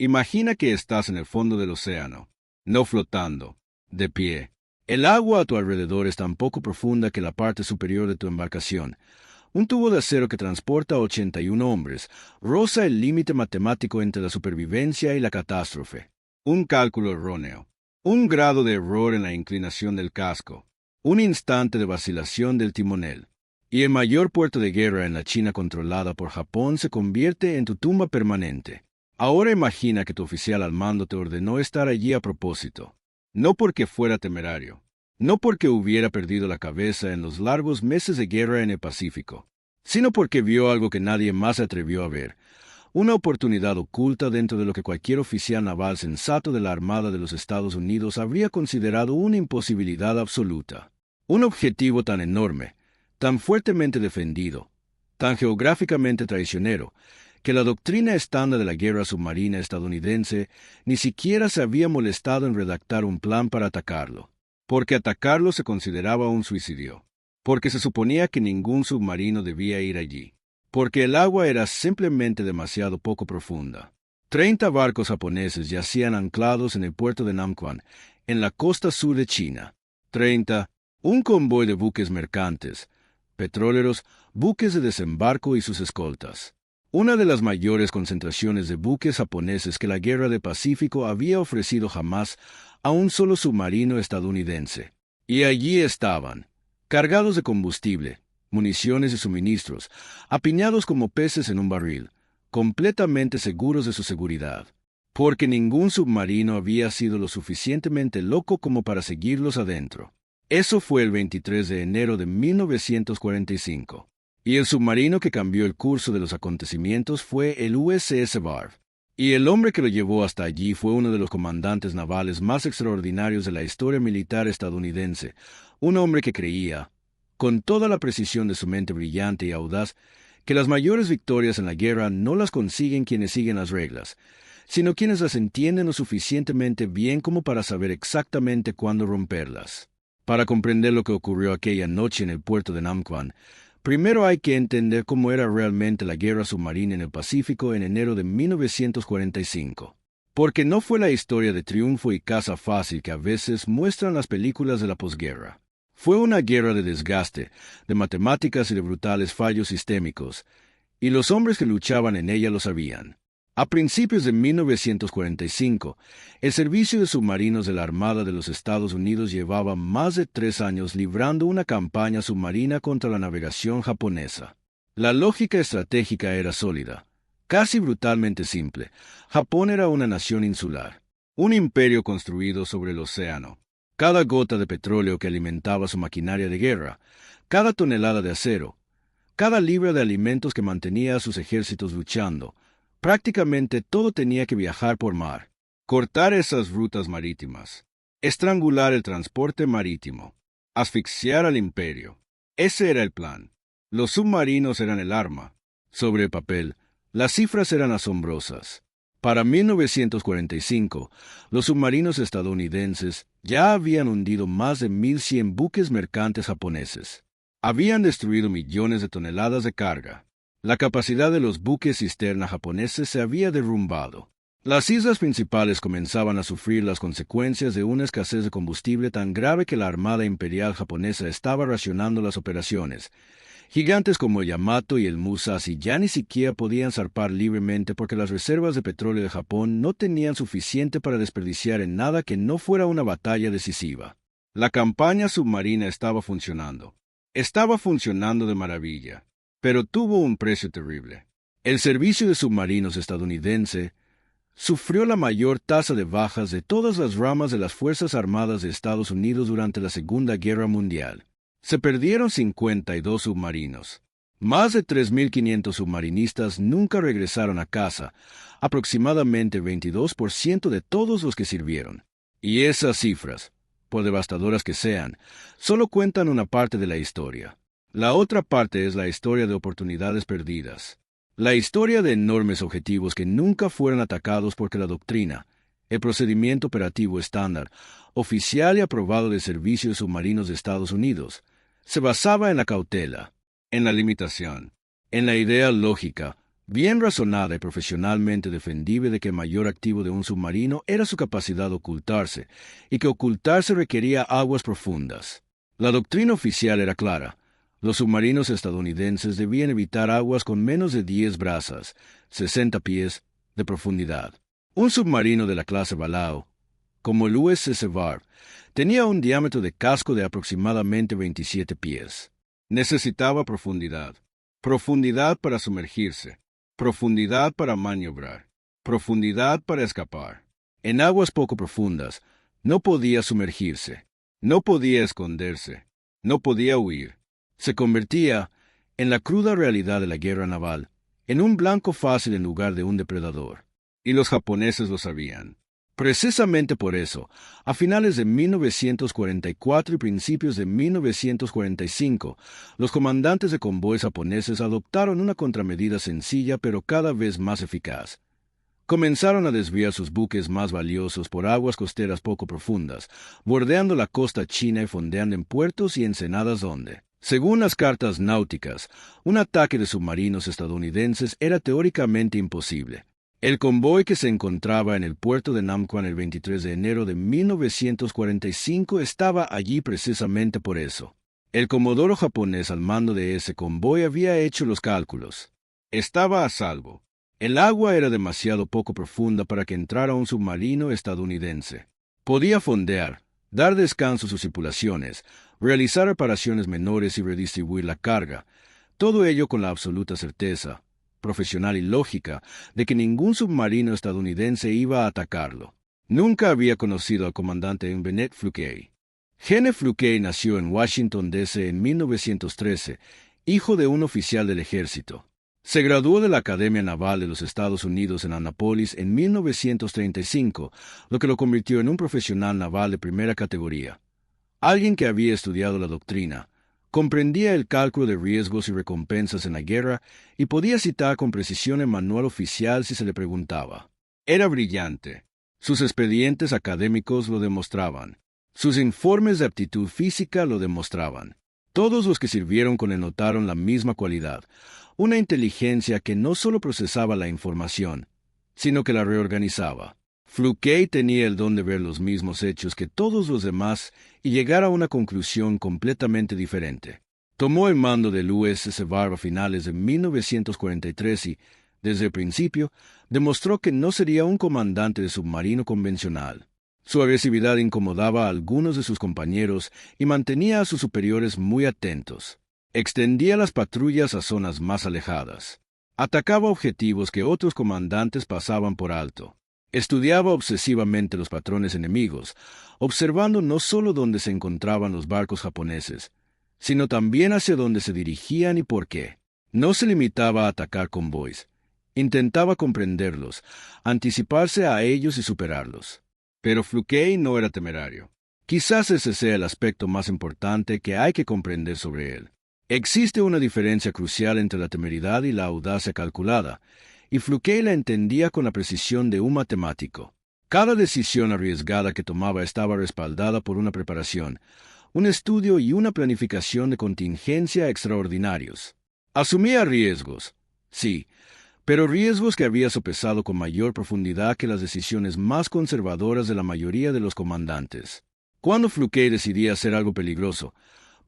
Imagina que estás en el fondo del océano, no flotando, de pie. El agua a tu alrededor es tan poco profunda que la parte superior de tu embarcación, un tubo de acero que transporta a 81 hombres, roza el límite matemático entre la supervivencia y la catástrofe. Un cálculo erróneo, un grado de error en la inclinación del casco, un instante de vacilación del timonel, y el mayor puerto de guerra en la China controlada por Japón se convierte en tu tumba permanente. Ahora imagina que tu oficial al mando te ordenó estar allí a propósito, no porque fuera temerario, no porque hubiera perdido la cabeza en los largos meses de guerra en el Pacífico, sino porque vio algo que nadie más se atrevió a ver, una oportunidad oculta dentro de lo que cualquier oficial naval sensato de la Armada de los Estados Unidos habría considerado una imposibilidad absoluta. Un objetivo tan enorme, tan fuertemente defendido, tan geográficamente traicionero, que la doctrina estándar de la guerra submarina estadounidense ni siquiera se había molestado en redactar un plan para atacarlo, porque atacarlo se consideraba un suicidio, porque se suponía que ningún submarino debía ir allí, porque el agua era simplemente demasiado poco profunda. 30 barcos japoneses yacían anclados en el puerto de Namquan, en la costa sur de China. 30, un convoy de buques mercantes, petroleros, buques de desembarco y sus escoltas. Una de las mayores concentraciones de buques japoneses que la Guerra del Pacífico había ofrecido jamás a un solo submarino estadounidense. Y allí estaban, cargados de combustible, municiones y suministros, apiñados como peces en un barril, completamente seguros de su seguridad, porque ningún submarino había sido lo suficientemente loco como para seguirlos adentro. Eso fue el 23 de enero de 1945. Y el submarino que cambió el curso de los acontecimientos fue el USS Barb. Y el hombre que lo llevó hasta allí fue uno de los comandantes navales más extraordinarios de la historia militar estadounidense, un hombre que creía, con toda la precisión de su mente brillante y audaz, que las mayores victorias en la guerra no las consiguen quienes siguen las reglas, sino quienes las entienden lo suficientemente bien como para saber exactamente cuándo romperlas. Para comprender lo que ocurrió aquella noche en el puerto de Namquan, primero hay que entender cómo era realmente la guerra submarina en el Pacífico en enero de 1945. Porque no fue la historia de triunfo y caza fácil que a veces muestran las películas de la posguerra. Fue una guerra de desgaste, de matemáticas y de brutales fallos sistémicos, y los hombres que luchaban en ella lo sabían. A principios de 1945, el servicio de submarinos de la Armada de los Estados Unidos llevaba más de 3 años librando una campaña submarina contra la navegación japonesa. La lógica estratégica era sólida, casi brutalmente simple. Japón era una nación insular, un imperio construido sobre el océano. Cada gota de petróleo que alimentaba su maquinaria de guerra, cada tonelada de acero, cada libra de alimentos que mantenía a sus ejércitos luchando, prácticamente todo tenía que viajar por mar. Cortar esas rutas marítimas, estrangular el transporte marítimo, asfixiar al imperio. Ese era el plan. Los submarinos eran el arma. Sobre el papel, las cifras eran asombrosas. Para 1945, los submarinos estadounidenses ya habían hundido más de 1,100 buques mercantes japoneses. Habían destruido millones de toneladas de carga. La capacidad de los buques cisterna japoneses se había derrumbado. Las islas principales comenzaban a sufrir las consecuencias de una escasez de combustible tan grave que la Armada Imperial japonesa estaba racionando las operaciones. Gigantes como el Yamato y el Musashi ya ni siquiera podían zarpar libremente porque las reservas de petróleo de Japón no tenían suficiente para desperdiciar en nada que no fuera una batalla decisiva. La campaña submarina estaba funcionando. Estaba funcionando de maravilla, pero tuvo un precio terrible. El servicio de submarinos estadounidense sufrió la mayor tasa de bajas de todas las ramas de las Fuerzas Armadas de Estados Unidos durante la Segunda Guerra Mundial. Se perdieron 52 submarinos. Más de 3.500 submarinistas nunca regresaron a casa, aproximadamente 22% de todos los que sirvieron. Y esas cifras, por devastadoras que sean, solo cuentan una parte de la historia. La otra parte es la historia de oportunidades perdidas. La historia de enormes objetivos que nunca fueron atacados porque la doctrina, el procedimiento operativo estándar, oficial y aprobado de servicios submarinos de Estados Unidos, se basaba en la cautela, en la limitación, en la idea lógica, bien razonada y profesionalmente defendible de que el mayor activo de un submarino era su capacidad de ocultarse, y que ocultarse requería aguas profundas. La doctrina oficial era clara. Los submarinos estadounidenses debían evitar aguas con menos de 10 brazas, 60 pies, de profundidad. Un submarino de la clase Balao, como el USS Var, tenía un diámetro de casco de aproximadamente 27 pies. Necesitaba profundidad. Profundidad para sumergirse. Profundidad para maniobrar. Profundidad para escapar. En aguas poco profundas, no podía sumergirse. No podía esconderse. No podía huir. Se convertía, en la cruda realidad de la guerra naval, en un blanco fácil en lugar de un depredador. Y los japoneses lo sabían. Precisamente por eso, a finales de 1944 y principios de 1945, los comandantes de convoyes japoneses adoptaron una contramedida sencilla pero cada vez más eficaz. Comenzaron a desviar sus buques más valiosos por aguas costeras poco profundas, bordeando la costa china y fondeando en puertos y ensenadas donde, según las cartas náuticas, un ataque de submarinos estadounidenses era teóricamente imposible. El convoy que se encontraba en el puerto de Namquan el 23 de enero de 1945 estaba allí precisamente por eso. El comodoro japonés al mando de ese convoy había hecho los cálculos. Estaba a salvo. El agua era demasiado poco profunda para que entrara un submarino estadounidense. Podía fondear, dar descanso a sus tripulaciones, realizar reparaciones menores y redistribuir la carga, todo ello con la absoluta certeza profesional y lógica de que ningún submarino estadounidense iba a atacarlo. Nunca había conocido al comandante Bennet Fluke. Gene Fluke nació en Washington, D.C. en 1913, hijo de un oficial del ejército. Se graduó de la Academia Naval de los Estados Unidos en Annapolis en 1935, lo que lo convirtió en un profesional naval de primera categoría. Alguien que había estudiado la doctrina, comprendía el cálculo de riesgos y recompensas en la guerra y podía citar con precisión el manual oficial si se le preguntaba. Era brillante. Sus expedientes académicos lo demostraban. Sus informes de aptitud física lo demostraban. Todos los que sirvieron con él notaron la misma cualidad, una inteligencia que no solo procesaba la información, sino que la reorganizaba. Fluke tenía el don de ver los mismos hechos que todos los demás y llegar a una conclusión completamente diferente. Tomó el mando del USS Var a finales de 1943 y, desde el principio, demostró que no sería un comandante de submarino convencional. Su agresividad incomodaba a algunos de sus compañeros y mantenía a sus superiores muy atentos. Extendía las patrullas a zonas más alejadas. Atacaba objetivos que otros comandantes pasaban por alto. Estudiaba obsesivamente los patrones enemigos, observando no solo dónde se encontraban los barcos japoneses, sino también hacia dónde se dirigían y por qué. No se limitaba a atacar convoys. Intentaba comprenderlos, anticiparse a ellos y superarlos. Pero Fluke no era temerario. Quizás ese sea el aspecto más importante que hay que comprender sobre él. Existe una diferencia crucial entre la temeridad y la audacia calculada, y Fluke la entendía con la precisión de un matemático. Cada decisión arriesgada que tomaba estaba respaldada por una preparación, un estudio y una planificación de contingencia extraordinarios. Asumía riesgos, sí, pero riesgos que había sopesado con mayor profundidad que las decisiones más conservadoras de la mayoría de los comandantes. Cuando Fluke decidía hacer algo peligroso,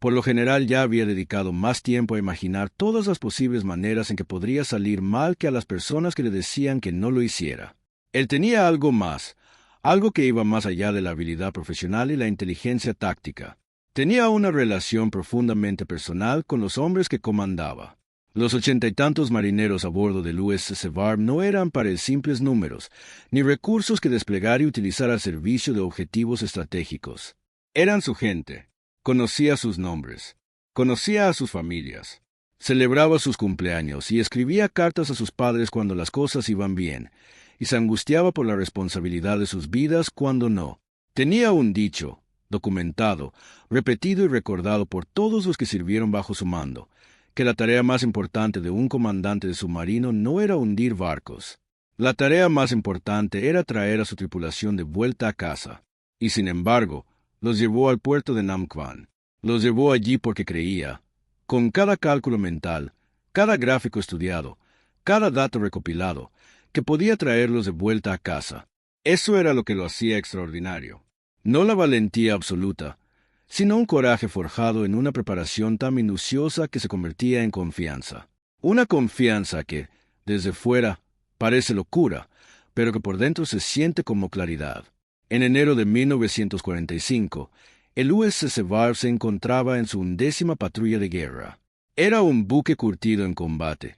por lo general ya había dedicado más tiempo a imaginar todas las posibles maneras en que podría salir mal que a las personas que le decían que no lo hiciera. Él tenía algo más, algo que iba más allá de la habilidad profesional y la inteligencia táctica. Tenía una relación profundamente personal con los hombres que comandaba. Los 80 y tantos marineros a bordo del USS Var no eran para él simples números, ni recursos que desplegar y utilizar al servicio de objetivos estratégicos. Eran su gente. Conocía sus nombres, conocía a sus familias, celebraba sus cumpleaños y escribía cartas a sus padres cuando las cosas iban bien, y se angustiaba por la responsabilidad de sus vidas cuando no. Tenía un dicho, documentado, repetido y recordado por todos los que sirvieron bajo su mando, que la tarea más importante de un comandante de submarino no era hundir barcos. La tarea más importante era traer a su tripulación de vuelta a casa, y sin embargo, los llevó al puerto de Namquan. Los llevó allí porque creía, con cada cálculo mental, cada gráfico estudiado, cada dato recopilado, que podía traerlos de vuelta a casa. Eso era lo que lo hacía extraordinario. No la valentía absoluta, sino un coraje forjado en una preparación tan minuciosa que se convertía en confianza. Una confianza que, desde fuera, parece locura, pero que por dentro se siente como claridad. En enero de 1945, el USS Var se encontraba en su 11ª patrulla de guerra. Era un buque curtido en combate,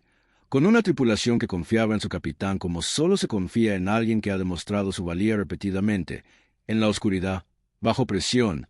con una tripulación que confiaba en su capitán como solo se confía en alguien que ha demostrado su valía repetidamente, en la oscuridad, bajo presión.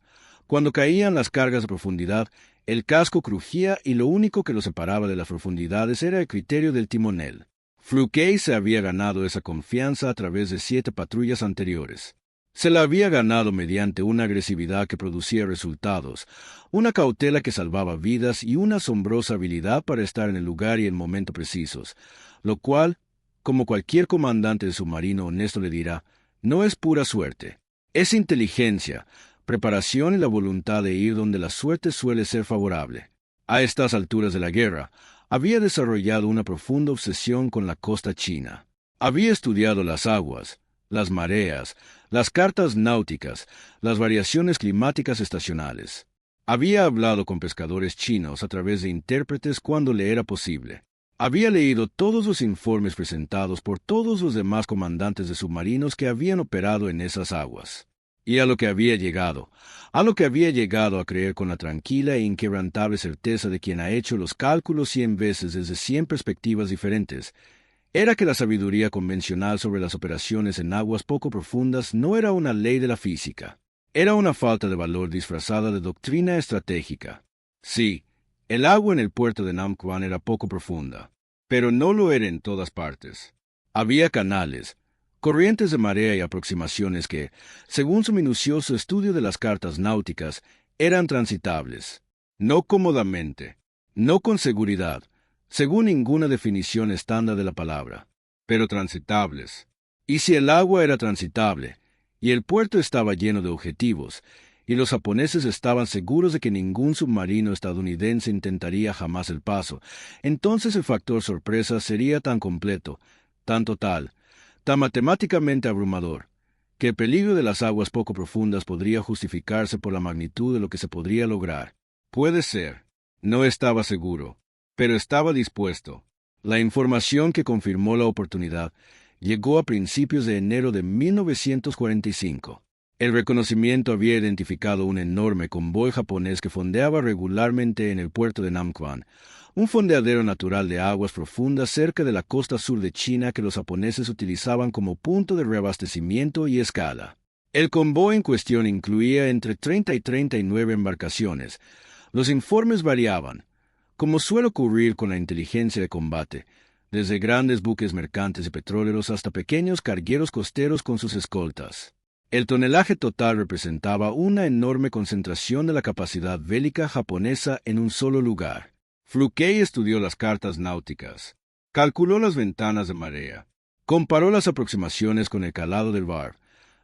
Cuando caían las cargas de profundidad, el casco crujía y lo único que lo separaba de las profundidades era el criterio del timonel. Fluke se había ganado esa confianza a través de 7 patrullas anteriores. Se la había ganado mediante una agresividad que producía resultados, una cautela que salvaba vidas y una asombrosa habilidad para estar en el lugar y el momento precisos, lo cual, como cualquier comandante de submarino honesto le dirá, no es pura suerte. Es inteligencia, preparación y la voluntad de ir donde la suerte suele ser favorable. A estas alturas de la guerra, había desarrollado una profunda obsesión con la costa china. Había estudiado las aguas, las mareas, las cartas náuticas, las variaciones climáticas estacionales. Había hablado con pescadores chinos a través de intérpretes cuando le era posible. Había leído todos los informes presentados por todos los demás comandantes de submarinos que habían operado en esas aguas. Y a lo que había llegado a creer con la tranquila e inquebrantable certeza de quien ha hecho los cálculos 100 veces desde 100 perspectivas diferentes, era que la sabiduría convencional sobre las operaciones en aguas poco profundas no era una ley de la física. Era una falta de valor disfrazada de doctrina estratégica. Sí, el agua en el puerto de Nam Quan era poco profunda, pero no lo era en todas partes. Había canales, corrientes de marea y aproximaciones que, según su minucioso estudio de las cartas náuticas, eran transitables. No cómodamente, no con seguridad, según ninguna definición estándar de la palabra, pero transitables. Y si el agua era transitable, y el puerto estaba lleno de objetivos, y los japoneses estaban seguros de que ningún submarino estadounidense intentaría jamás el paso, entonces el factor sorpresa sería tan completo, tan total, tan matemáticamente abrumador, que el peligro de las aguas poco profundas podría justificarse por la magnitud de lo que se podría lograr. Puede ser. No estaba seguro, pero estaba dispuesto. La información que confirmó la oportunidad llegó a principios de enero de 1945. El reconocimiento había identificado un enorme convoy japonés que fondeaba regularmente en el puerto de Nam Quan, un fondeadero natural de aguas profundas cerca de la costa sur de China que los japoneses utilizaban como punto de reabastecimiento y escala. El convoy en cuestión incluía entre 30 y 39 embarcaciones. Los informes variaban, como suele ocurrir con la inteligencia de combate, desde grandes buques mercantes y petroleros hasta pequeños cargueros costeros con sus escoltas. El tonelaje total representaba una enorme concentración de la capacidad bélica japonesa en un solo lugar. Fluke estudió las cartas náuticas, calculó las ventanas de marea, comparó las aproximaciones con el calado del Var,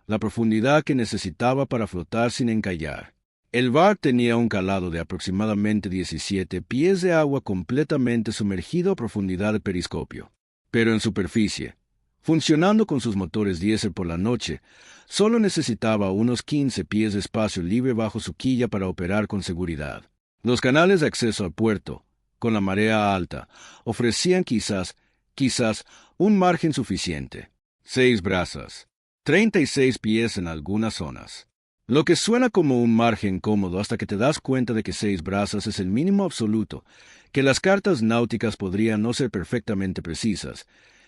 la profundidad que necesitaba para flotar sin encallar. El Var tenía un calado de aproximadamente 17 pies de agua completamente sumergido a profundidad de periscopio. Pero en superficie, funcionando con sus motores diésel por la noche, solo necesitaba unos 15 pies de espacio libre bajo su quilla para operar con seguridad. Los canales de acceso al puerto, con la marea alta, ofrecían quizás, un margen suficiente. 6 brazas, 36 pies en algunas zonas. Lo que suena como un margen cómodo hasta que te das cuenta de que 6 brazas es el mínimo absoluto, que las cartas náuticas podrían no ser perfectamente precisas,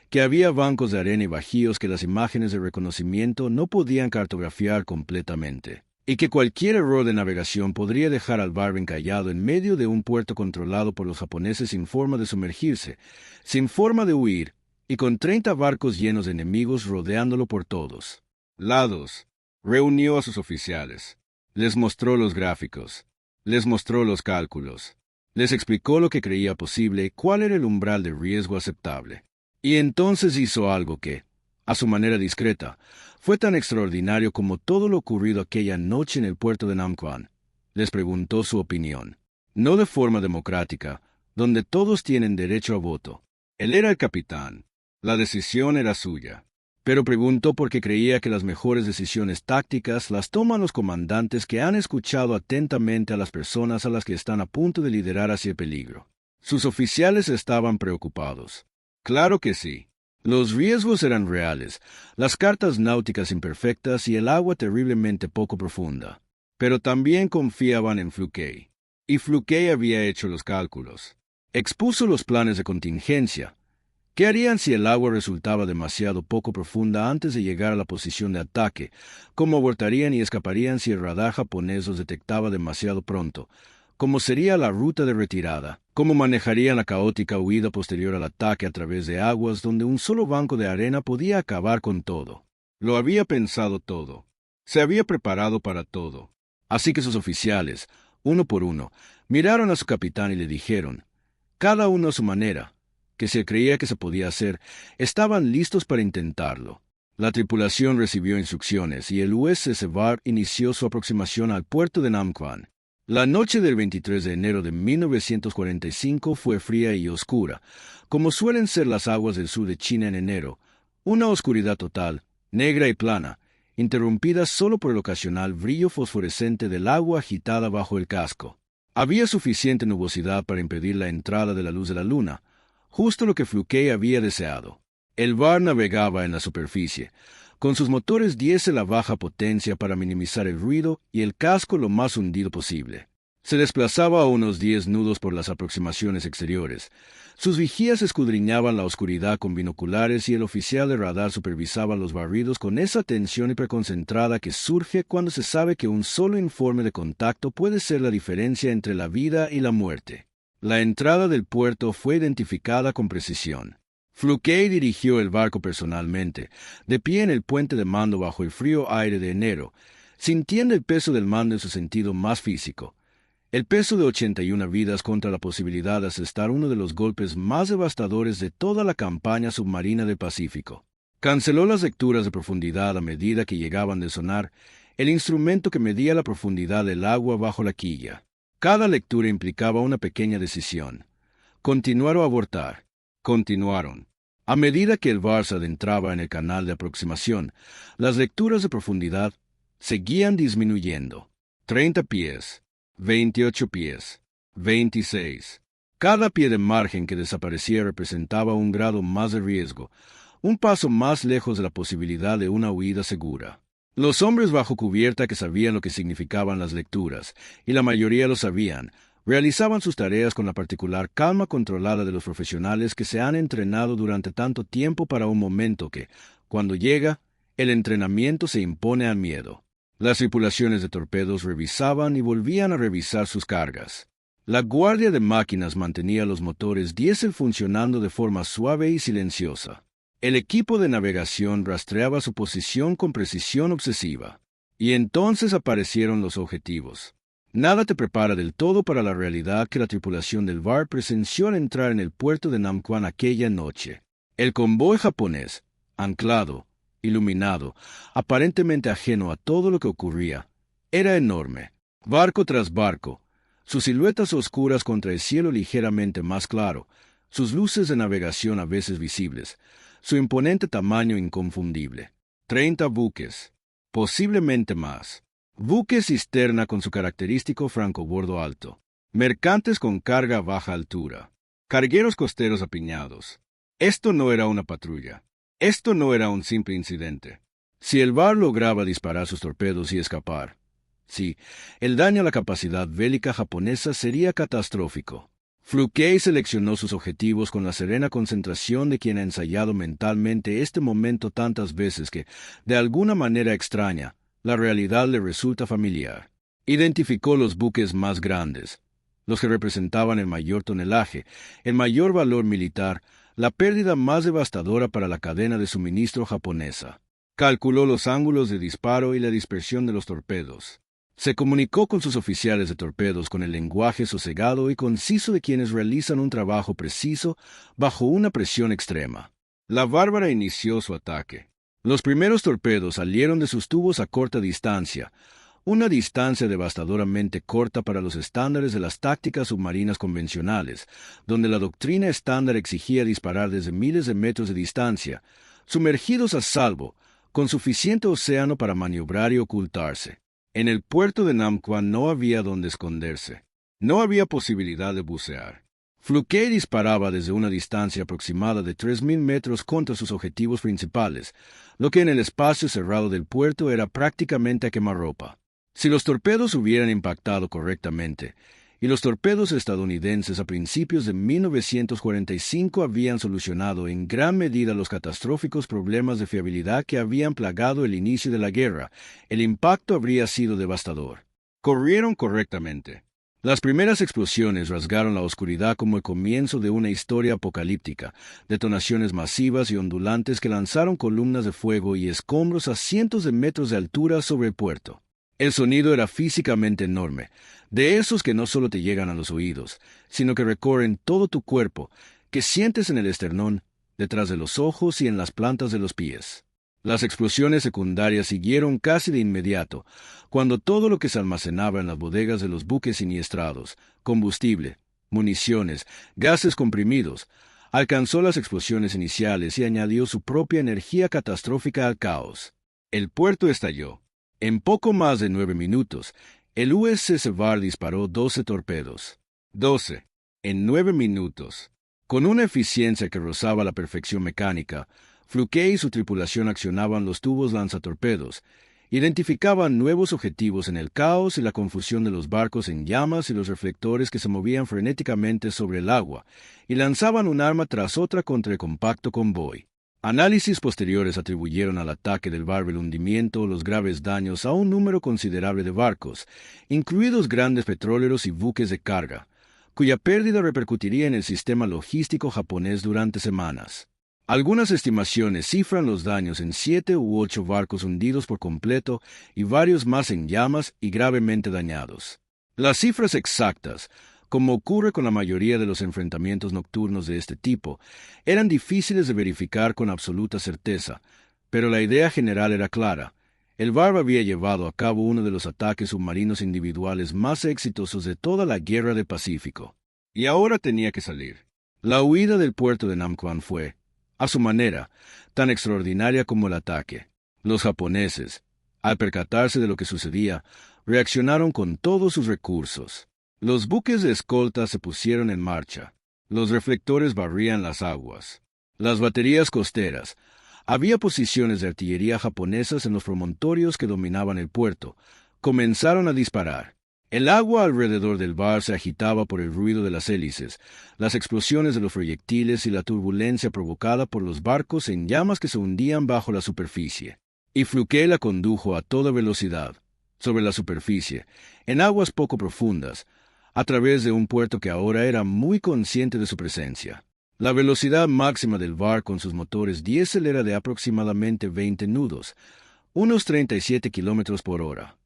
que había bancos de arena y bajíos que las imágenes de reconocimiento no podían cartografiar completamente, y que cualquier error de navegación podría dejar al Var encallado en medio de un puerto controlado por los japoneses sin forma de sumergirse, sin forma de huir, y con 30 barcos llenos de enemigos rodeándolo por todos lados. Reunió a sus oficiales, les mostró los gráficos, les mostró los cálculos, les explicó lo que creía posible y cuál era el umbral de riesgo aceptable. Y entonces hizo algo que, a su manera discreta, fue tan extraordinario como todo lo ocurrido aquella noche en el puerto de Nam Quan. Les preguntó su opinión, no de forma democrática, donde todos tienen derecho a voto. Él era el capitán. La decisión era suya. Pero preguntó porque creía que las mejores decisiones tácticas las toman los comandantes que han escuchado atentamente a las personas a las que están a punto de liderar hacia el peligro. Sus oficiales estaban preocupados. Claro que sí. Los riesgos eran reales, las cartas náuticas imperfectas y el agua terriblemente poco profunda. Pero también confiaban en Fluke. Y Fluke había hecho los cálculos. Expuso los planes de contingencia. ¿Qué harían si el agua resultaba demasiado poco profunda antes de llegar a la posición de ataque? ¿Cómo abortarían y escaparían si el radar japonés los detectaba demasiado pronto? ¿Cómo sería la ruta de retirada? ¿Cómo manejarían la caótica huida posterior al ataque a través de aguas donde un solo banco de arena podía acabar con todo? Lo había pensado todo. Se había preparado para todo. Así que sus oficiales, uno por uno, miraron a su capitán y le dijeron, cada uno a su manera, que si creía que se podía hacer, estaban listos para intentarlo. La tripulación recibió instrucciones y el USS Var inició su aproximación al puerto de Namquan. La noche del 23 de enero de 1945 fue fría y oscura, como suelen ser las aguas del sur de China en enero, una oscuridad total, negra y plana, interrumpida solo por el ocasional brillo fosforescente del agua agitada bajo el casco. Había suficiente nubosidad para impedir la entrada de la luz de la luna, justo lo que Fluke había deseado. El Var navegaba en la superficie, con sus motores diésel a baja potencia para minimizar el ruido y el casco lo más hundido posible. Se desplazaba a unos 10 nudos por las aproximaciones exteriores. Sus vigías escudriñaban la oscuridad con binoculares y el oficial de radar supervisaba los barridos con esa atención hiperconcentrada que surge cuando se sabe que un solo informe de contacto puede ser la diferencia entre la vida y la muerte. La entrada del puerto fue identificada con precisión. Fluke dirigió el barco personalmente, de pie en el puente de mando bajo el frío aire de enero, sintiendo el peso del mando en su sentido más físico. El peso de 81 vidas contra la posibilidad de asestar uno de los golpes más devastadores de toda la campaña submarina del Pacífico. Canceló las lecturas de profundidad a medida que llegaban de sonar, el instrumento que medía la profundidad del agua bajo la quilla. Cada lectura implicaba una pequeña decisión. Continuar o abortar. Continuaron. A medida que el Var se adentraba en el canal de aproximación, las lecturas de profundidad seguían disminuyendo. 30 pies, 28 pies, 26. Cada pie de margen que desaparecía representaba un grado más de riesgo, un paso más lejos de la posibilidad de una huida segura. Los hombres bajo cubierta que sabían lo que significaban las lecturas, y la mayoría lo sabían, realizaban sus tareas con la particular calma controlada de los profesionales que se han entrenado durante tanto tiempo para un momento que, cuando llega, el entrenamiento se impone al miedo. Las tripulaciones de torpedos revisaban y volvían a revisar sus cargas. La guardia de máquinas mantenía los motores diésel funcionando de forma suave y silenciosa. El equipo de navegación rastreaba su posición con precisión obsesiva. Y entonces aparecieron los objetivos. Nada te prepara del todo para la realidad que la tripulación del Var presenció al entrar en el puerto de Namquan aquella noche. El convoy japonés, anclado, iluminado, aparentemente ajeno a todo lo que ocurría, era enorme. Barco tras barco, sus siluetas oscuras contra el cielo ligeramente más claro, sus luces de navegación a veces visibles, su imponente tamaño inconfundible. 30 buques, posiblemente más. Buques cisterna con su característico francobordo alto. Mercantes con carga a baja altura. Cargueros costeros apiñados. Esto no era una patrulla. Esto no era un simple incidente. Si el Var lograba disparar sus torpedos y escapar, sí, el daño a la capacidad bélica japonesa sería catastrófico. Fluke seleccionó sus objetivos con la serena concentración de quien ha ensayado mentalmente este momento tantas veces que, de alguna manera extraña, la realidad le resulta familiar. Identificó los buques más grandes, los que representaban el mayor tonelaje, el mayor valor militar, la pérdida más devastadora para la cadena de suministro japonesa. Calculó los ángulos de disparo y la dispersión de los torpedos. Se comunicó con sus oficiales de torpedos con el lenguaje sosegado y conciso de quienes realizan un trabajo preciso bajo una presión extrema. La Bárbara inició su ataque. Los primeros torpedos salieron de sus tubos a corta distancia, una distancia devastadoramente corta para los estándares de las tácticas submarinas convencionales, donde la doctrina estándar exigía disparar desde miles de metros de distancia, sumergidos a salvo, con suficiente océano para maniobrar y ocultarse. En el puerto de Namquan no había donde esconderse. No había posibilidad de bucear. Fluke disparaba desde una distancia aproximada de 3.000 metros contra sus objetivos principales, lo que en el espacio cerrado del puerto era prácticamente a quemarropa. Si los torpedos hubieran impactado correctamente, y los torpedos estadounidenses a principios de 1945 habían solucionado en gran medida los catastróficos problemas de fiabilidad que habían plagado el inicio de la guerra, el impacto habría sido devastador. Corrieron correctamente. Las primeras explosiones rasgaron la oscuridad como el comienzo de una historia apocalíptica, detonaciones masivas y ondulantes que lanzaron columnas de fuego y escombros a cientos de metros de altura sobre el puerto. El sonido era físicamente enorme, de esos que no solo te llegan a los oídos, sino que recorren todo tu cuerpo, que sientes en el esternón, detrás de los ojos y en las plantas de los pies. Las explosiones secundarias siguieron casi de inmediato, cuando todo lo que se almacenaba en las bodegas de los buques siniestrados, combustible, municiones, gases comprimidos, alcanzó las explosiones iniciales y añadió su propia energía catastrófica al caos. El puerto estalló. En poco más de 9 minutos, el USS Var disparó 12 torpedos. 12. En 9 minutos. Con una eficiencia que rozaba la perfección mecánica, Fluke y su tripulación accionaban los tubos lanzatorpedos, identificaban nuevos objetivos en el caos y la confusión de los barcos en llamas y los reflectores que se movían frenéticamente sobre el agua, y lanzaban un arma tras otra contra el compacto convoy. Análisis posteriores atribuyeron al ataque del Var el hundimiento o los graves daños a un número considerable de barcos, incluidos grandes petroleros y buques de carga, cuya pérdida repercutiría en el sistema logístico japonés durante semanas. Algunas estimaciones cifran los daños en 7 u 8 barcos hundidos por completo y varios más en llamas y gravemente dañados. Las cifras exactas, como ocurre con la mayoría de los enfrentamientos nocturnos de este tipo, eran difíciles de verificar con absoluta certeza, pero la idea general era clara. El Var había llevado a cabo uno de los ataques submarinos individuales más exitosos de toda la Guerra del Pacífico. Y ahora tenía que salir. La huida del puerto de Namquan fue, a su manera, tan extraordinaria como el ataque. Los japoneses, al percatarse de lo que sucedía, reaccionaron con todos sus recursos. Los buques de escolta se pusieron en marcha. Los reflectores barrían las aguas. Las baterías costeras. Había posiciones de artillería japonesas en los promontorios que dominaban el puerto. Comenzaron a disparar. El agua alrededor del Var se agitaba por el ruido de las hélices, las explosiones de los proyectiles y la turbulencia provocada por los barcos en llamas que se hundían bajo la superficie. Y Fluke la condujo a toda velocidad, sobre la superficie, en aguas poco profundas, a través de un puerto que ahora era muy consciente de su presencia. La velocidad máxima del Var con sus motores diésel era de aproximadamente 20 nudos, unos 37 kilómetros por hora.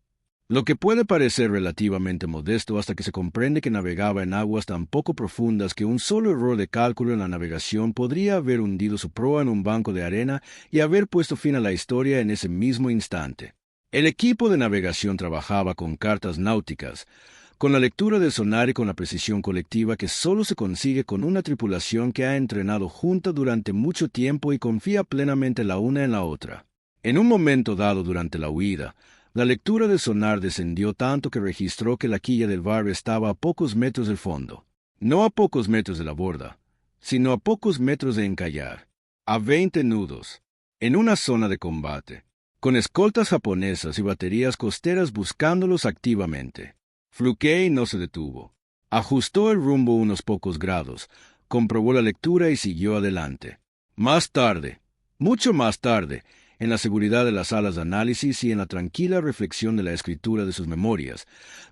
Lo que puede parecer relativamente modesto hasta que se comprende que navegaba en aguas tan poco profundas que un solo error de cálculo en la navegación podría haber hundido su proa en un banco de arena y haber puesto fin a la historia en ese mismo instante. El equipo de navegación trabajaba con cartas náuticas, con la lectura del sonar y con la precisión colectiva que solo se consigue con una tripulación que ha entrenado junta durante mucho tiempo y confía plenamente la una en la otra. En un momento dado durante la huida, la lectura del sonar descendió tanto que registró que la quilla del Var estaba a pocos metros del fondo. No a pocos metros de la borda, sino a pocos metros de encallar. A 20 nudos. En una zona de combate, con escoltas japonesas y baterías costeras buscándolos activamente. Fluke no se detuvo. Ajustó el rumbo unos pocos grados, comprobó la lectura y siguió adelante. Más tarde, mucho más tarde, en la seguridad de las salas de análisis y en la tranquila reflexión de la escritura de sus memorias,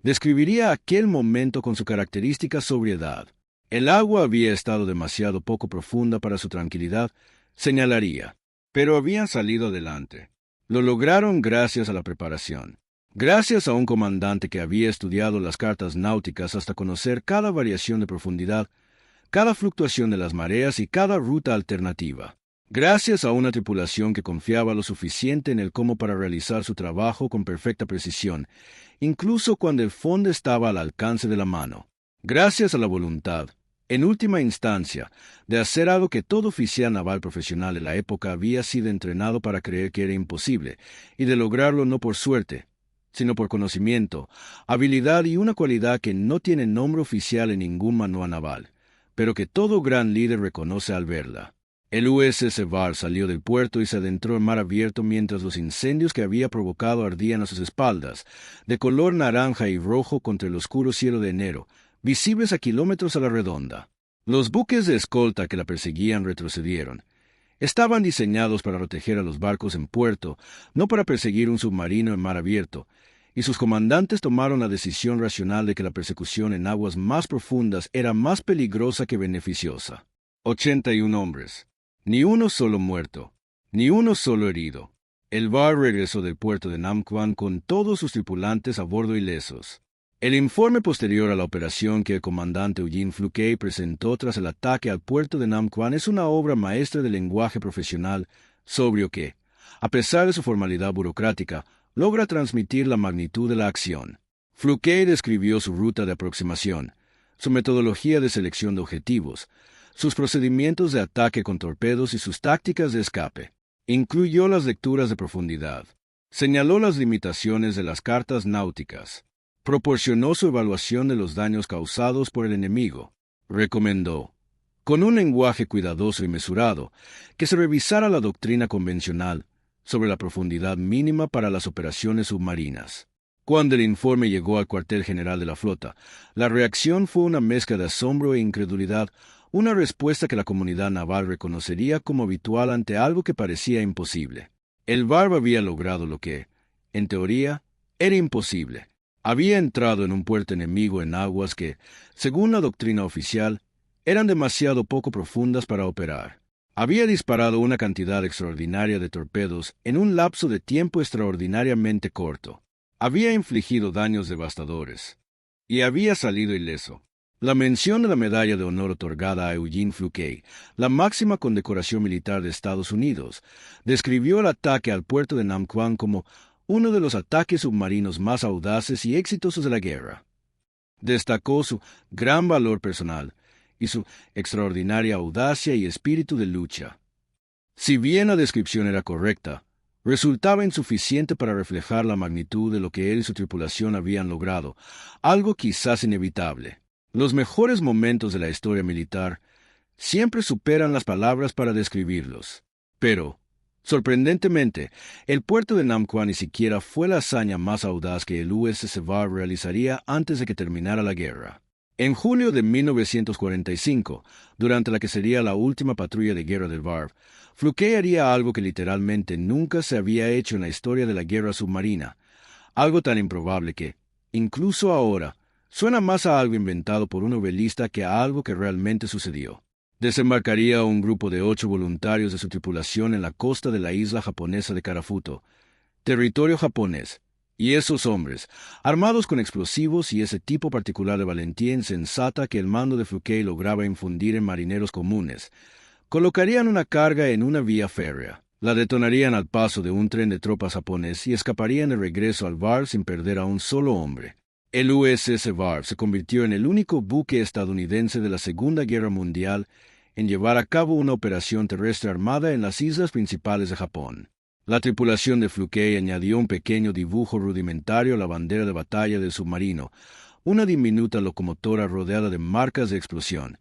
describiría aquel momento con su característica sobriedad. El agua había estado demasiado poco profunda para su tranquilidad, señalaría, pero habían salido adelante. Lo lograron gracias a la preparación. Gracias a un comandante que había estudiado las cartas náuticas hasta conocer cada variación de profundidad, cada fluctuación de las mareas y cada ruta alternativa. Gracias a una tripulación que confiaba lo suficiente en el cómo para realizar su trabajo con perfecta precisión, incluso cuando el fondo estaba al alcance de la mano. Gracias a la voluntad, en última instancia, de hacer algo que todo oficial naval profesional de la época había sido entrenado para creer que era imposible, y de lograrlo no por suerte, sino por conocimiento, habilidad y una cualidad que no tiene nombre oficial en ningún manual naval, pero que todo gran líder reconoce al verla. El USS Var salió del puerto y se adentró en mar abierto mientras los incendios que había provocado ardían a sus espaldas, de color naranja y rojo contra el oscuro cielo de enero, visibles a kilómetros a la redonda. Los buques de escolta que la perseguían retrocedieron. Estaban diseñados para proteger a los barcos en puerto, no para perseguir un submarino en mar abierto, y sus comandantes tomaron la decisión racional de que la persecución en aguas más profundas era más peligrosa que beneficiosa. 81 hombres. Ni uno solo muerto, ni uno solo herido. El Var regresó del puerto de Nam Quan con todos sus tripulantes a bordo ilesos. El informe posterior a la operación que el comandante Eugene Fluke presentó tras el ataque al puerto de Nam Quan es una obra maestra del lenguaje profesional, sobrio que, a pesar de su formalidad burocrática, logra transmitir la magnitud de la acción. Fluke describió su ruta de aproximación, su metodología de selección de objetivos, sus procedimientos de ataque con torpedos y sus tácticas de escape. Incluyó las lecturas de profundidad. Señaló las limitaciones de las cartas náuticas. Proporcionó su evaluación de los daños causados por el enemigo. Recomendó, con un lenguaje cuidadoso y mesurado, que se revisara la doctrina convencional sobre la profundidad mínima para las operaciones submarinas. Cuando el informe llegó al cuartel general de la flota, la reacción fue una mezcla de asombro e incredulidad, una respuesta que la comunidad naval reconocería como habitual ante algo que parecía imposible. El Var había logrado lo que, en teoría, era imposible. Había entrado en un puerto enemigo en aguas que, según la doctrina oficial, eran demasiado poco profundas para operar. Había disparado una cantidad extraordinaria de torpedos en un lapso de tiempo extraordinariamente corto. Había infligido daños devastadores. Y había salido ileso. La mención de la medalla de honor otorgada a Eugene Fluke, la máxima condecoración militar de Estados Unidos, describió el ataque al puerto de Nam Quan como uno de los ataques submarinos más audaces y exitosos de la guerra. Destacó su gran valor personal y su extraordinaria audacia y espíritu de lucha. Si bien la descripción era correcta, resultaba insuficiente para reflejar la magnitud de lo que él y su tripulación habían logrado, algo quizás inevitable. Los mejores momentos de la historia militar siempre superan las palabras para describirlos. Pero, sorprendentemente, el puerto de Nam Quan ni siquiera fue la hazaña más audaz que el USS Var realizaría antes de que terminara la guerra. En julio de 1945, durante la que sería la última patrulla de guerra del Var, Fluke haría algo que literalmente nunca se había hecho en la historia de la guerra submarina, algo tan improbable que, incluso ahora, suena más a algo inventado por un novelista que a algo que realmente sucedió. Desembarcaría un grupo de 8 voluntarios de su tripulación en la costa de la isla japonesa de Karafuto, territorio japonés, y esos hombres, armados con explosivos y ese tipo particular de valentía insensata que el mando de Fluke lograba infundir en marineros comunes, colocarían una carga en una vía férrea, la detonarían al paso de un tren de tropas japonés y escaparían de regreso al Var sin perder a un solo hombre. El USS Var se convirtió en el único buque estadounidense de la Segunda Guerra Mundial en llevar a cabo una operación terrestre armada en las islas principales de Japón. La tripulación de Fluke añadió un pequeño dibujo rudimentario a la bandera de batalla del submarino, una diminuta locomotora rodeada de marcas de explosión,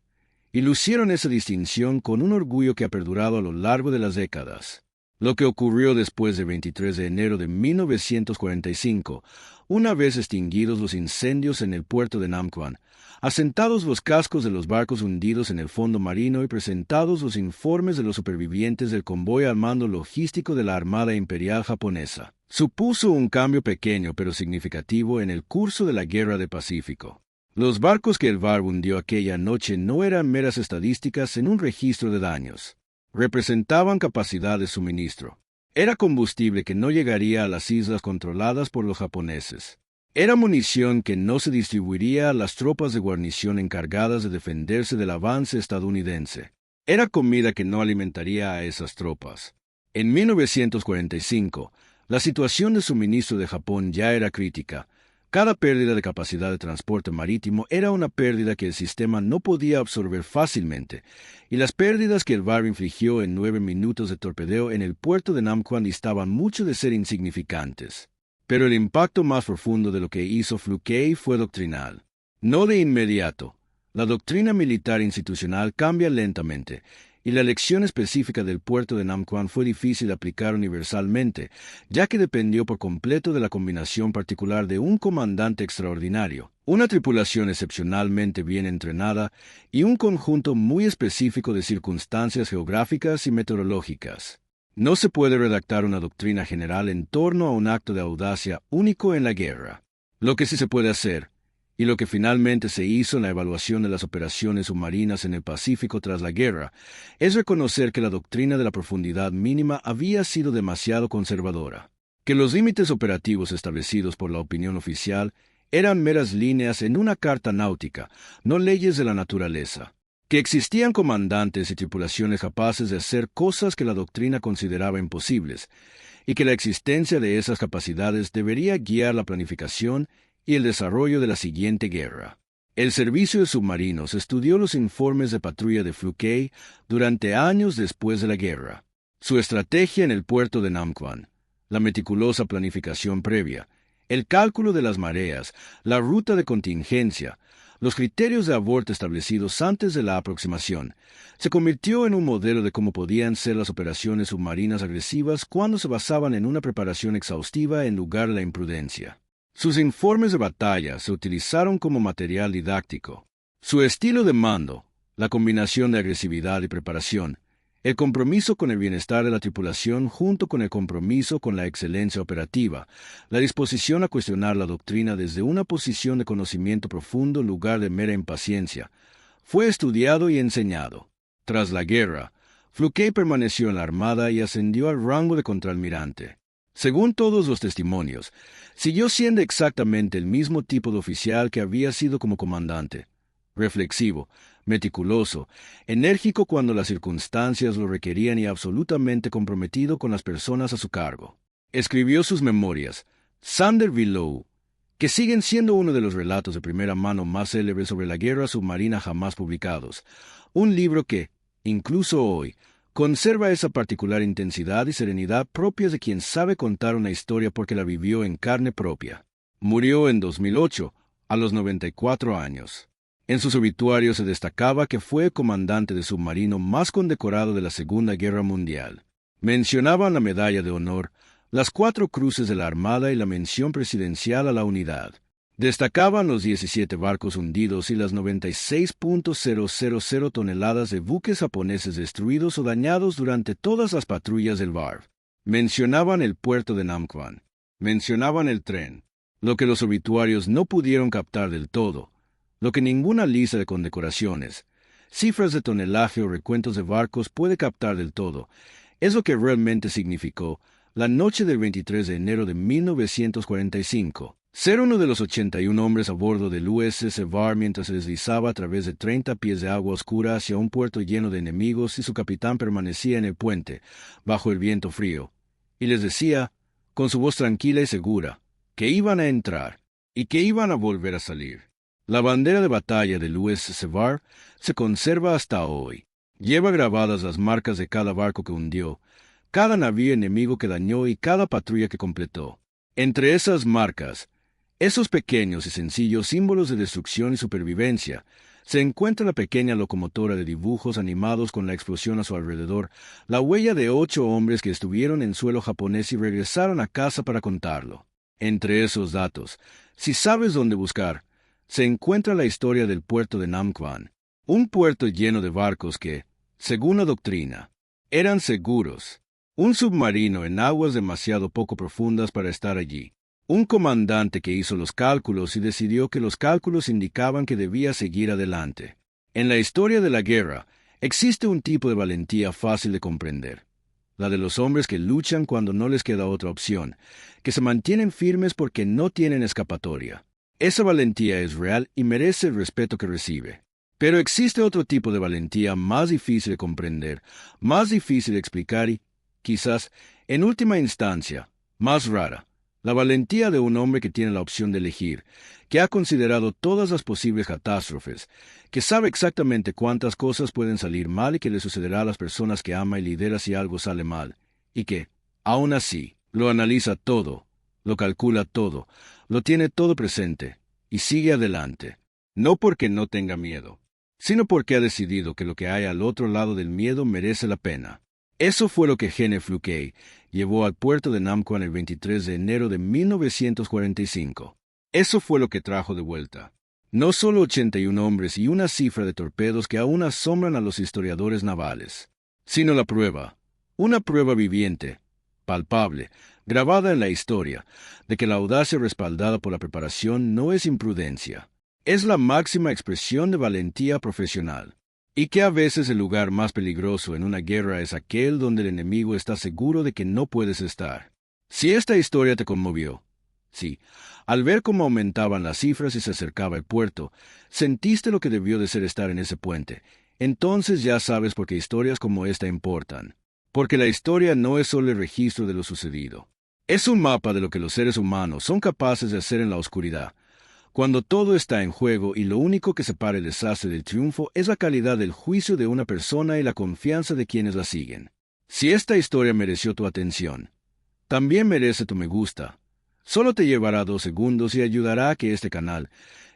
y lucieron esa distinción con un orgullo que ha perdurado a lo largo de las décadas. Lo que ocurrió después del 23 de enero de 1945, una vez extinguidos los incendios en el puerto de Nam Quan, asentados los cascos de los barcos hundidos en el fondo marino y presentados los informes de los supervivientes del convoy al mando logístico de la Armada Imperial Japonesa, supuso un cambio pequeño pero significativo en el curso de la Guerra del Pacífico. Los barcos que el Var hundió aquella noche no eran meras estadísticas en un registro de daños. Representaban capacidad de suministro. Era combustible que no llegaría a las islas controladas por los japoneses. Era munición que no se distribuiría a las tropas de guarnición encargadas de defenderse del avance estadounidense. Era comida que no alimentaría a esas tropas. En 1945, la situación de suministro de Japón ya era crítica. Cada pérdida de capacidad de transporte marítimo era una pérdida que el sistema no podía absorber fácilmente, y las pérdidas que el VAR infligió en 9 minutos de torpedeo en el puerto de Namquan distaban mucho de ser insignificantes. Pero el impacto más profundo de lo que hizo Fluke fue doctrinal. No de inmediato. La doctrina militar institucional cambia lentamente, y la elección específica del puerto de Namquan fue difícil de aplicar universalmente, ya que dependió por completo de la combinación particular de un comandante extraordinario, una tripulación excepcionalmente bien entrenada y un conjunto muy específico de circunstancias geográficas y meteorológicas. No se puede redactar una doctrina general en torno a un acto de audacia único en la guerra. Lo que sí se puede hacer, y lo que finalmente se hizo en la evaluación de las operaciones submarinas en el Pacífico tras la guerra, es reconocer que la doctrina de la profundidad mínima había sido demasiado conservadora, que los límites operativos establecidos por la opinión oficial eran meras líneas en una carta náutica, no leyes de la naturaleza, que existían comandantes y tripulaciones capaces de hacer cosas que la doctrina consideraba imposibles, y que la existencia de esas capacidades debería guiar la planificación y el desarrollo de la siguiente guerra. El servicio de submarinos estudió los informes de patrulla de Fluke durante años después de la guerra. Su estrategia en el puerto de Namquan, la meticulosa planificación previa, el cálculo de las mareas, la ruta de contingencia, los criterios de aborto establecidos antes de la aproximación, se convirtió en un modelo de cómo podían ser las operaciones submarinas agresivas cuando se basaban en una preparación exhaustiva en lugar de la imprudencia. Sus informes de batalla se utilizaron como material didáctico. Su estilo de mando, la combinación de agresividad y preparación, el compromiso con el bienestar de la tripulación junto con el compromiso con la excelencia operativa, la disposición a cuestionar la doctrina desde una posición de conocimiento profundo en lugar de mera impaciencia, fue estudiado y enseñado. Tras la guerra, Fluke permaneció en la Armada y ascendió al rango de contraalmirante. Según todos los testimonios, siguió siendo exactamente el mismo tipo de oficial que había sido como comandante. Reflexivo, meticuloso, enérgico cuando las circunstancias lo requerían y absolutamente comprometido con las personas a su cargo. Escribió sus memorias, Thunder Below, que siguen siendo uno de los relatos de primera mano más célebres sobre la guerra submarina jamás publicados. Un libro que, incluso hoy, conserva esa particular intensidad y serenidad propias de quien sabe contar una historia porque la vivió en carne propia. Murió en 2008, a los 94 años. En sus obituarios se destacaba que fue el comandante de submarino más condecorado de la Segunda Guerra Mundial. Mencionaban la medalla de honor, las 4 cruces de la Armada y la mención presidencial a la unidad. Destacaban los 17 barcos hundidos y las 96.000 toneladas de buques japoneses destruidos o dañados durante todas las patrullas del VAR. Mencionaban el puerto de Namquan. Mencionaban el tren. Lo que los obituarios no pudieron captar del todo, lo que ninguna lista de condecoraciones, cifras de tonelaje o recuentos de barcos puede captar del todo, es lo que realmente significó la noche del 23 de enero de 1945. Ser uno de los 81 hombres a bordo del USS VAR mientras se deslizaba a través de 30 pies de agua oscura hacia un puerto lleno de enemigos y su capitán permanecía en el puente, bajo el viento frío, y les decía, con su voz tranquila y segura, que iban a entrar y que iban a volver a salir. La bandera de batalla del USS VAR se conserva hasta hoy. Lleva grabadas las marcas de cada barco que hundió, cada navío enemigo que dañó y cada patrulla que completó. Entre esas marcas, esos pequeños y sencillos símbolos de destrucción y supervivencia, se encuentra la pequeña locomotora de dibujos animados con la explosión a su alrededor, la huella de 8 hombres que estuvieron en suelo japonés y regresaron a casa para contarlo. Entre esos datos, si sabes dónde buscar, se encuentra la historia del puerto de Namquan, un puerto lleno de barcos que, según la doctrina, eran seguros. Un submarino en aguas demasiado poco profundas para estar allí. Un comandante que hizo los cálculos y decidió que los cálculos indicaban que debía seguir adelante. En la historia de la guerra, existe un tipo de valentía fácil de comprender. La de los hombres que luchan cuando no les queda otra opción, que se mantienen firmes porque no tienen escapatoria. Esa valentía es real y merece el respeto que recibe. Pero existe otro tipo de valentía más difícil de comprender, más difícil de explicar y, quizás, en última instancia, más rara. La valentía de un hombre que tiene la opción de elegir, que ha considerado todas las posibles catástrofes, que sabe exactamente cuántas cosas pueden salir mal y que le sucederá a las personas que ama y lidera si algo sale mal, y que, aún así, lo analiza todo, lo calcula todo, lo tiene todo presente, y sigue adelante, no porque no tenga miedo, sino porque ha decidido que lo que hay al otro lado del miedo merece la pena. Eso fue lo que Gene Fluke llevó al puerto de Namquan el 23 de enero de 1945. Eso fue lo que trajo de vuelta. No solo 81 hombres y una cifra de torpedos que aún asombran a los historiadores navales, sino la prueba, una prueba viviente, palpable, grabada en la historia, de que la audacia respaldada por la preparación no es imprudencia. Es la máxima expresión de valentía profesional. Y que a veces el lugar más peligroso en una guerra es aquel donde el enemigo está seguro de que no puedes estar. Si esta historia te conmovió, sí, al ver cómo aumentaban las cifras y se acercaba el puerto, sentiste lo que debió de ser estar en ese puente, entonces ya sabes por qué historias como esta importan. Porque la historia no es solo el registro de lo sucedido. Es un mapa de lo que los seres humanos son capaces de hacer en la oscuridad, cuando todo está en juego y lo único que separa el desastre del triunfo es la calidad del juicio de una persona y la confianza de quienes la siguen. Si esta historia mereció tu atención, también merece tu me gusta. Solo te llevará 2 segundos y ayudará a que este canal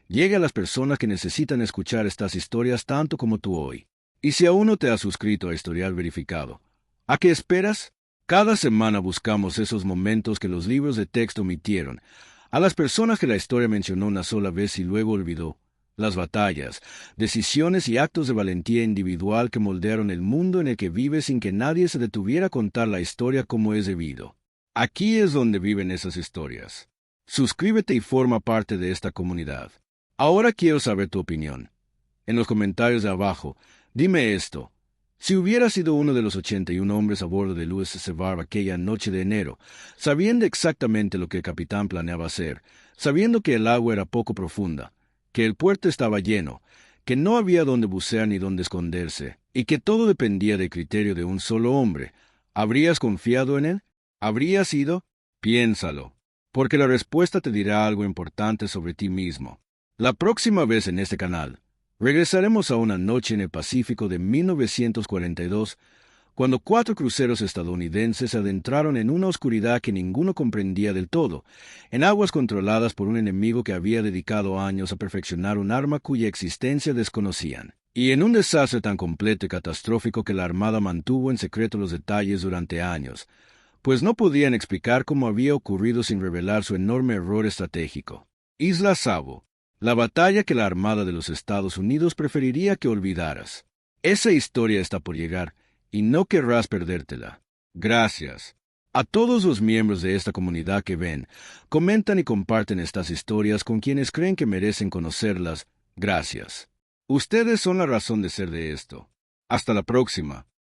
llegue a las personas que necesitan escuchar estas historias tanto como tú hoy. Y si aún no te has suscrito a Historial Verificado, ¿a qué esperas? Cada semana buscamos esos momentos que los libros de texto omitieron, a las personas que la historia mencionó una sola vez y luego olvidó, las batallas, decisiones y actos de valentía individual que moldearon el mundo en el que vive sin que nadie se detuviera a contar la historia como es debido. Aquí es donde viven esas historias. Suscríbete y forma parte de esta comunidad. Ahora quiero saber tu opinión. En los comentarios de abajo, dime esto. Si hubiera sido uno de los 81 hombres a bordo del USS Barb aquella noche de enero, sabiendo exactamente lo que el capitán planeaba hacer, sabiendo que el agua era poco profunda, que el puerto estaba lleno, que no había dónde bucear ni dónde esconderse, y que todo dependía del criterio de un solo hombre, ¿habrías confiado en él? ¿Habrías ido? Piénsalo, porque la respuesta te dirá algo importante sobre ti mismo. La próxima vez en este canal, regresaremos a una noche en el Pacífico de 1942, cuando 4 cruceros estadounidenses se adentraron en una oscuridad que ninguno comprendía del todo, en aguas controladas por un enemigo que había dedicado años a perfeccionar un arma cuya existencia desconocían, y en un desastre tan completo y catastrófico que la Armada mantuvo en secreto los detalles durante años, pues no podían explicar cómo había ocurrido sin revelar su enorme error estratégico. Isla Savo. La batalla que la Armada de los Estados Unidos preferiría que olvidaras. Esa historia está por llegar, y no querrás perdértela. Gracias. A todos los miembros de esta comunidad que ven, comentan y comparten estas historias con quienes creen que merecen conocerlas, gracias. Ustedes son la razón de ser de esto. Hasta la próxima.